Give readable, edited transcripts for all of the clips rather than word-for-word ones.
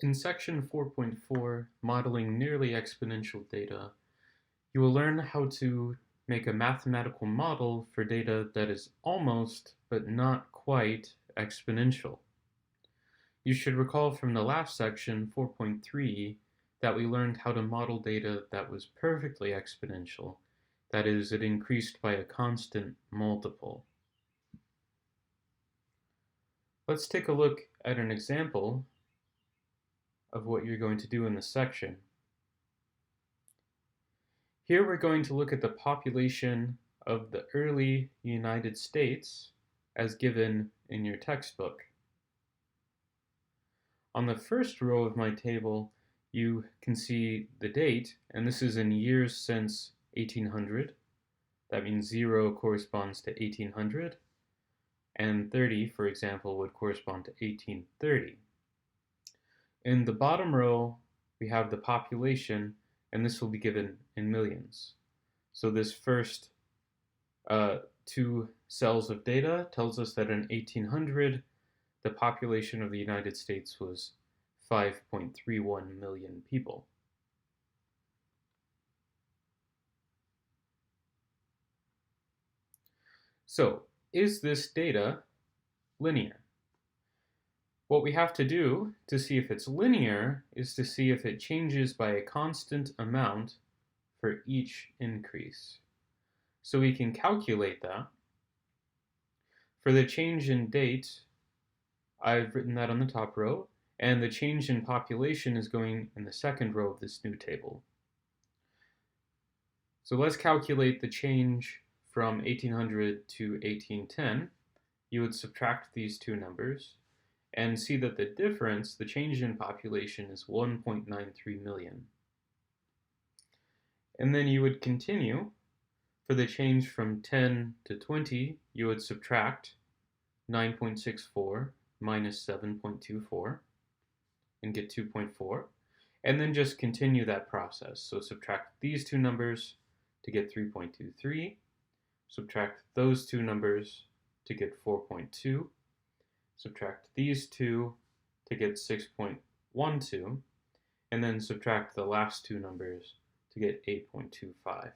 In section 4.4, Modeling Nearly Exponential Data, you will learn how to make a mathematical model for data that is almost, but not quite, exponential. You should recall from the last section, 4.3, that we learned how to model data that was perfectly exponential. That is, it increased by a constant multiple. Let's take a look at an example of what you're going to do in this section. Here we're going to look at the population of the early United States as given in your textbook. On the first row of my table, you can see the date, and this is in years since 1800. That means 0 corresponds to 1800, and 30, for example, would correspond to 1830. In the bottom row, we have the population, and this will be given in millions. So this first two cells of data tells us that in 1800, the population of the United States was 5.31 million people. So, is this data linear? What we have to do to see if it's linear is to see if it changes by a constant amount for each increase. So we can calculate that. For the change in date, I've written that on the top row, and the change in population is going in the second row of this new table. So let's calculate the change from 1800 to 1810. You would subtract these two numbers and see that the difference, the change in population, is 1.93 million. And then you would continue. For the change from 10 to 20, you would subtract 9.64 minus 7.24 and get 2.4, and then just continue that process. So subtract these two numbers to get 3.23, subtract those two numbers to get 4.2, subtract these two to get 6.12, and then subtract the last two numbers to get 8.25.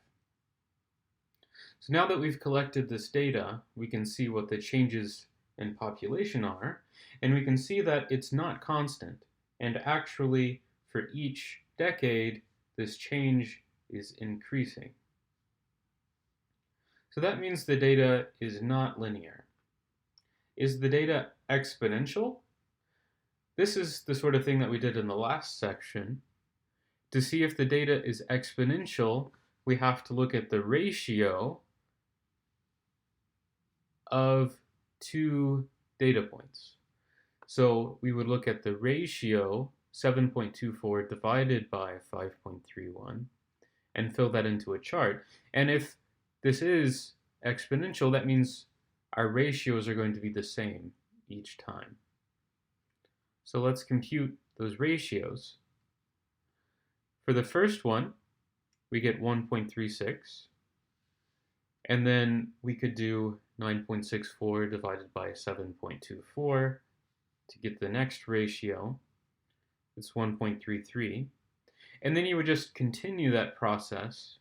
So now that we've collected this data, we can see what the changes in population are, and we can see that it's not constant, and actually for each decade, this change is increasing. So that means the data is not linear. Is the data exponential? This is the sort of thing that we did in the last section. To see if the data is exponential, we have to look at the ratio of two data points. So we would look at the ratio 7.24 divided by 5.31 and fill that into a chart. And if this is exponential, that means our ratios are going to be the same each time. So let's compute those ratios. For the first one, we get 1.36, and then we could do 9.64 divided by 7.24 to get the next ratio. It's 1.33, and then you would just continue that process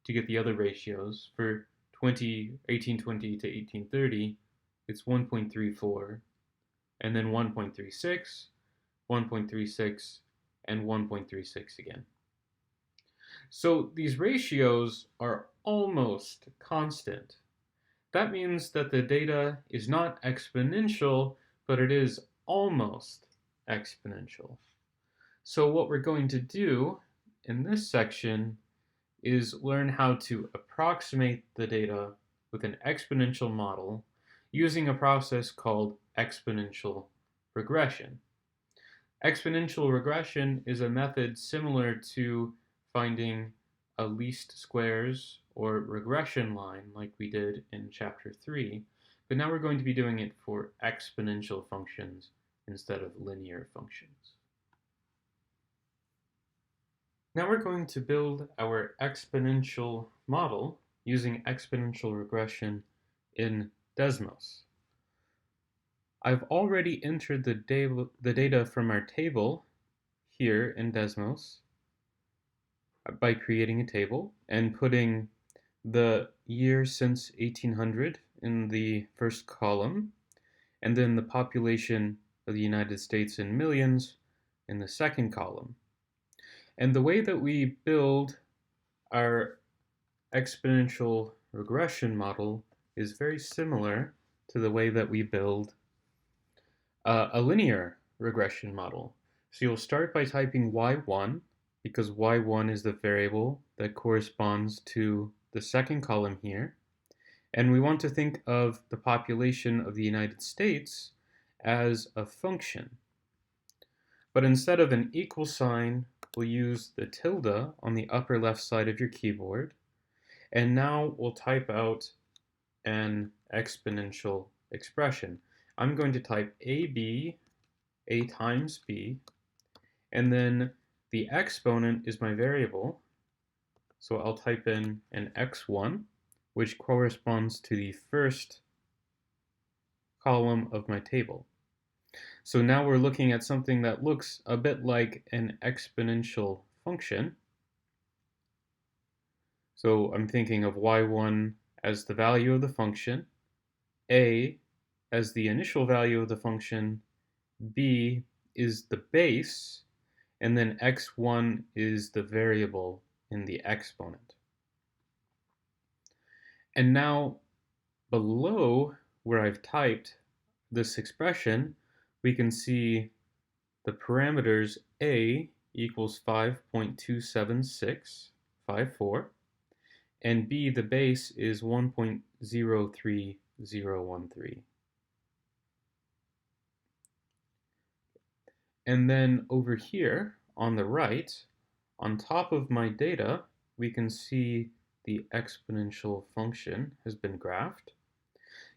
to get the other ratios. For 1820 to 1830, it's 1.34, and then 1.36, 1.36, and 1.36 again. So these ratios are almost constant. That means that the data is not exponential, but it is almost exponential. So what we're going to do in this section is learn how to approximate the data with an exponential model using a process called exponential regression. Exponential regression is a method similar to finding a least squares or regression line like we did in chapter 3, but now we're going to be doing it for exponential functions instead of linear functions. Now we're going to build our exponential model using exponential regression in Desmos. I've already entered the data from our table here in Desmos by creating a table and putting the year since 1800 in the first column, and then the population of the United States in millions in the second column. And the way that we build our exponential regression model is very similar to the way that we build a linear regression model. So you'll start by typing y1, because y1 is the variable that corresponds to the second column here. And we want to think of the population of the United States as a function. But instead of an equal sign, we'll use the tilde on the upper left side of your keyboard. And now we'll type out an exponential expression. I'm going to type AB, A times B, and then the exponent is my variable. So I'll type in an x1, which corresponds to the first column of my table. So now we're looking at something that looks a bit like an exponential function. So I'm thinking of y1 as the value of the function, a as the initial value of the function, b is the base, and then x1 is the variable in the exponent. And now below where I've typed this expression, we can see the parameters a equals 5.27654, and b, the base, is 1.03013. And then over here on the right, on top of my data, we can see the exponential function has been graphed.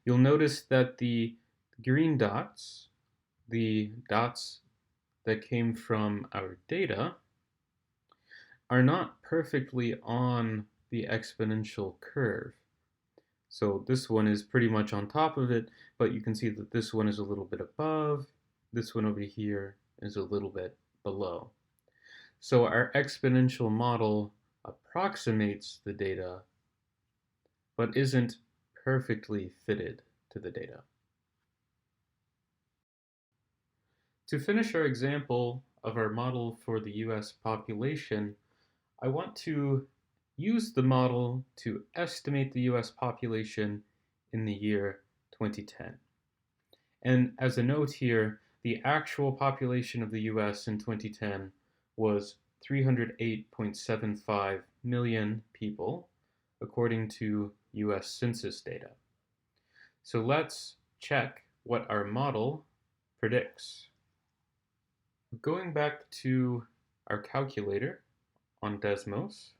You'll notice that the green dots, the dots that came from our data, are not perfectly on the exponential curve. So this one is pretty much on top of it, but you can see that this one is a little bit above, this one over here is a little bit below. So our exponential model approximates the data, but isn't perfectly fitted to the data. To finish our example of our model for the US population, I want to use the model to estimate the US population in the year 2010. And as a note here, the actual population of the US in 2010 was 308.75 million people, according to US Census data. So let's check what our model predicts. Going back to our calculator on Desmos,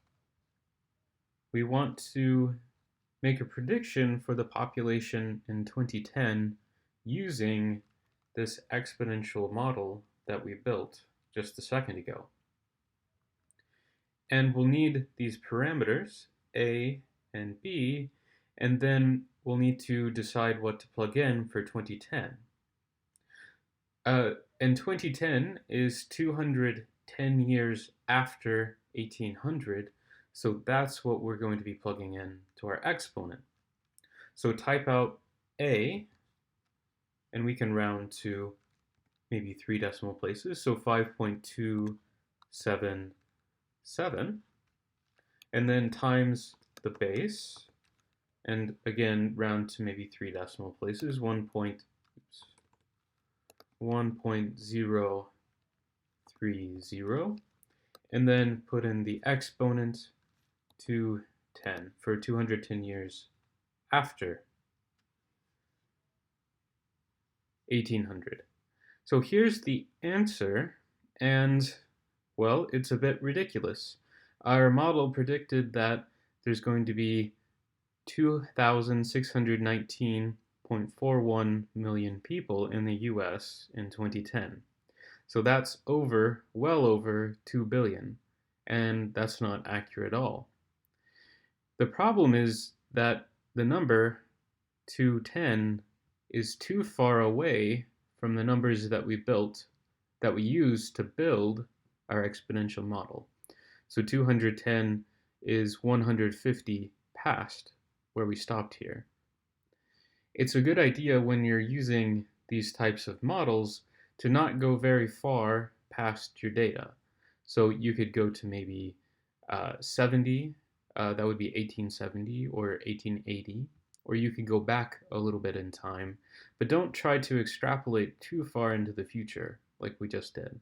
we want to make a prediction for the population in 2010 using this exponential model that we built just a second ago. And we'll need these parameters, A and B, and then we'll need to decide what to plug in for 2010. And 2010 is 210 years after 1800, so that's what we're going to be plugging in to our exponent. So type out A, and we can round to maybe 3 decimal places, so 5.277, and then times the base, and again round to maybe 3 decimal places, 1.030, and then put in the exponent to 10 for 210 years after 1800. So here's the answer, and well, it's a bit ridiculous. Our model predicted that there's going to be 2,619.41 million people in the US in 2010. So that's well over 2 billion, and that's not accurate at all. The problem is that the number 210 is too far away from the numbers that we built, that we used to build our exponential model. So 210 is 150 past where we stopped here. It's a good idea when you're using these types of models to not go very far past your data. So you could go to maybe 70, that would be 1870 or 1880, or you could go back a little bit in time, but don't try to extrapolate too far into the future like we just did.